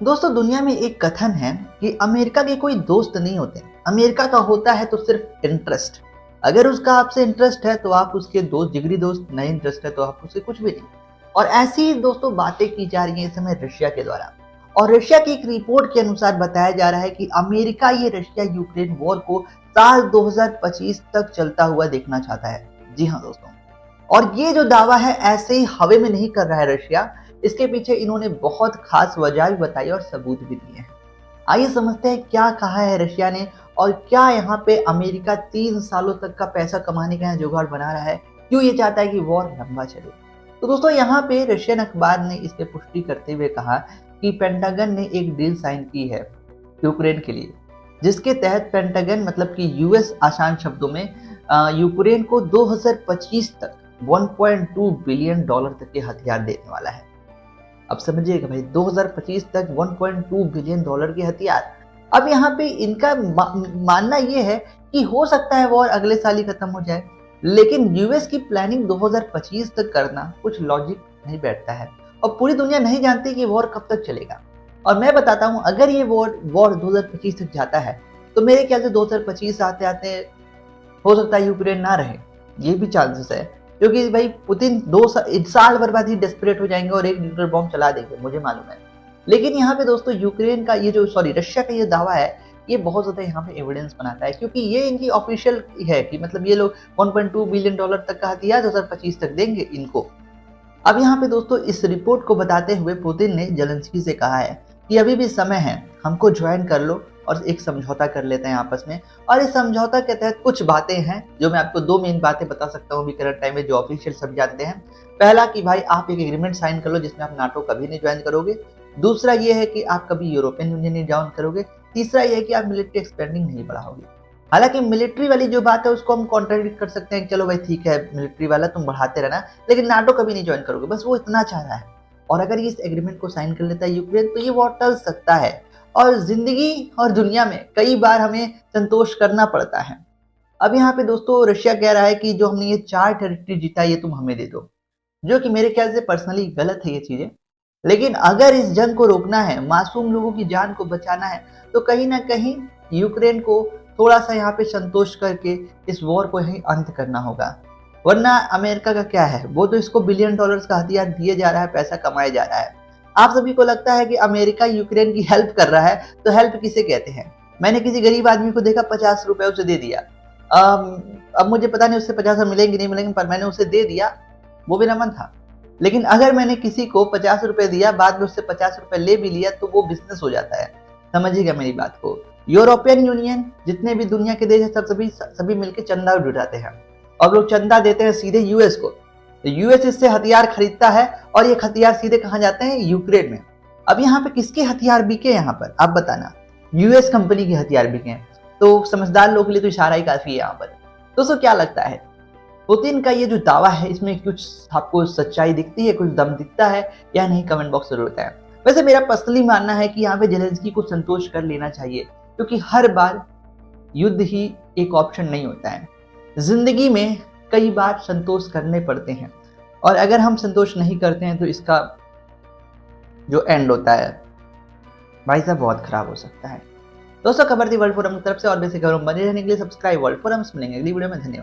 दोस्तों दुनिया में एक कथन है कि अमेरिका के कोई दोस्त नहीं होते। अमेरिका का होता है तो सिर्फ इंटरेस्ट। अगर उसका आपसे इंटरेस्ट है तो आप उसके दोस्त, जिगरी दोस्त। नहीं इंटरेस्ट है तो आप उसके कुछ भी नहीं। और ऐसी ही दोस्तों बातें की जा रही है इस समय रशिया के द्वारा। और रशिया की एक रिपोर्ट के अनुसार बताया जा रहा है कि अमेरिका ये रशिया यूक्रेन वॉर को साल 2025 तक चलता हुआ देखना चाहता है। जी हाँ दोस्तों, और ये जो दावा है ऐसे ही हवा में नहीं कर रहा है रशिया। इसके पीछे इन्होंने बहुत खास वजह भी बताई और सबूत भी दिए हैं। आइए समझते हैं क्या कहा है रशिया ने और क्या यहाँ पे अमेरिका 3 सालों तक का पैसा कमाने का जुगाड़ बना रहा है, क्यों ये चाहता है कि वॉर लंबा चले। तो दोस्तों यहाँ पे रशियन अखबार ने इस पे पुष्टि करते हुए कहा कि पेंटागन ने एक डील साइन की है यूक्रेन के लिए, जिसके तहत पेंटागन मतलब कि यूएस आसान शब्दों में यूक्रेन को 2025 तक 1.2 बिलियन डॉलर तक के हथियार देने वाला है। अब समझिएगा भाई, 2025 तक 1.2 बिलियन डॉलर के हथियार। अब यहाँ पे इनका मानना ये है कि हो सकता है वॉर अगले साल ही खत्म हो जाए, लेकिन यूएस की प्लानिंग 2025 तक करना कुछ लॉजिक नहीं बैठता है और पूरी दुनिया नहीं जानती कि वॉर कब तक चलेगा। और मैं बताता हूँ, अगर ये वॉर 2025 तक जाता है तो मेरे ख्याल से 2025 आते आते हो सकता है यूक्रेन ना रहे, ये भी चांसेस है। क्योंकि भाई पुतिन 2 साल भर बाद ही डेस्परेट हो जाएंगे और एक न्यूक्लियर बॉम्ब चला देंगे, मुझे मालूम है। लेकिन यहाँ पे दोस्तों यूक्रेन का ये जो रशिया का ये दावा है, ये बहुत ज्यादा यहाँ पे एविडेंस बनाता है, क्योंकि ये इनकी ऑफिशियल है कि मतलब ये लोग 1.2 बिलियन डॉलर तक का हथियार 2025 तक देंगे इनको। अब यहाँ पे दोस्तों इस रिपोर्ट को बताते हुए पुतिन ने जेलेंस्की से कहा है कि अभी भी समय है, हमको ज्वाइन कर लो और एक समझौता कर लेते हैं आपस में। और इस समझौता के तहत कुछ बातें हैं जो मैं आपको 2 मेन बातें बता सकता हूँ अभी करंट टाइम में, जो ऑफिशियल सब जानते हैं। पहला कि भाई आप एक एग्रीमेंट साइन कर लो जिसमें आप नाटो कभी नहीं ज्वाइन करोगे। दूसरा ये है कि आप कभी यूरोपियन यूनियन नहीं ज्वाइन करोगे। तीसरा ये है कि आप मिलिट्री एक्सपेंडिंग नहीं बढ़ाओगे। हालांकि मिलिट्री वाली जो बात है उसको हम कॉन्ट्राडिक्ट कर सकते हैं, चलो भाई ठीक है मिलिट्री वाला तुम बढ़ाते रहना, लेकिन नाटो कभी नहीं ज्वाइन करोगे, बस वो इतना चाह रहा है। और अगर ये इस एग्रीमेंट को साइन कर लेता है यूक्रेन तो ये वॉर टल सकता है और जिंदगी और दुनिया में कई बार हमें संतोष करना पड़ता है। अब यहाँ पे दोस्तों रशिया कह रहा है कि जो हमने ये 4 टेरिटरी जीता ये तुम हमें दे दो, जो कि मेरे ख्याल से पर्सनली गलत है ये चीजें। लेकिन अगर इस जंग को रोकना है, मासूम लोगों की जान को बचाना है, तो कहीं ना कहीं यूक्रेन को थोड़ा सा यहाँ पे संतोष करके इस वॉर को यही अंत करना होगा। वरना अमेरिका का क्या है, वो तो इसको बिलियन डॉलर्स का हथियार दिए जा रहा है, पैसा कमाया जा रहा है। आप सभी को लगता है कि अमेरिका यूक्रेन की हेल्प कर रहा है, तो हेल्प किसे कहते हैं? मैंने किसी गरीब आदमी को देखा 50 रुपए उसे दे दिया। अब मुझे पता नहीं उससे 50 मिलेंगे नहीं मिलेंगे, पर मैंने उसे दे दिया, वो मेरा मन था। लेकिन अगर मैंने किसी को 50 रुपए दिया, बाद में उससे 50 रुपए ले भी लिया, तो वो बिजनेस हो जाता है। समझिएगा मेरी बात को। यूरोपियन यूनियन, जितने भी दुनिया के देश है, सभी मिलकर चंदा जुटाते हैं और लोग चंदा देते हैं सीधे यूएस को। तो यूएस इससे हथियार खरीदता है और ये हथियार सीधे कहाँ जाते हैं? यूक्रेन में। अब यहाँ पे किसके हथियार बिके? यहाँ पर आप बताना। यूएस कंपनी के हथियार बिके हैं। तो समझदार लोगों के लिए तो इशारा ही काफी है यहाँ पर। दोस्तों क्या लगता है, पुतिन का ये जो दावा है इसमें कुछ आपको सच्चाई दिखती है, कुछ दम दिखता है या नहीं? कमेंट बॉक्स जरूर बताएं। वैसे मेरा पर्सनली मानना है कि यहाँ पे जेलेंस्की को संतोष कर लेना चाहिए, क्योंकि हर बार युद्ध ही एक ऑप्शन नहीं होता है। जिंदगी में कई बार संतोष करने पड़ते हैं और अगर हम संतोष नहीं करते हैं तो इसका जो एंड होता है भाई साहब बहुत खराब हो सकता है। दोस्तों खबर थी वर्ल्ड फोरम की तरफ से, और बेसिक खबरों बने रहने के लिए सब्सक्राइब वर्ल्ड फोरम्स। मिलेंगे अगली वीडियो में, धन्यवाद।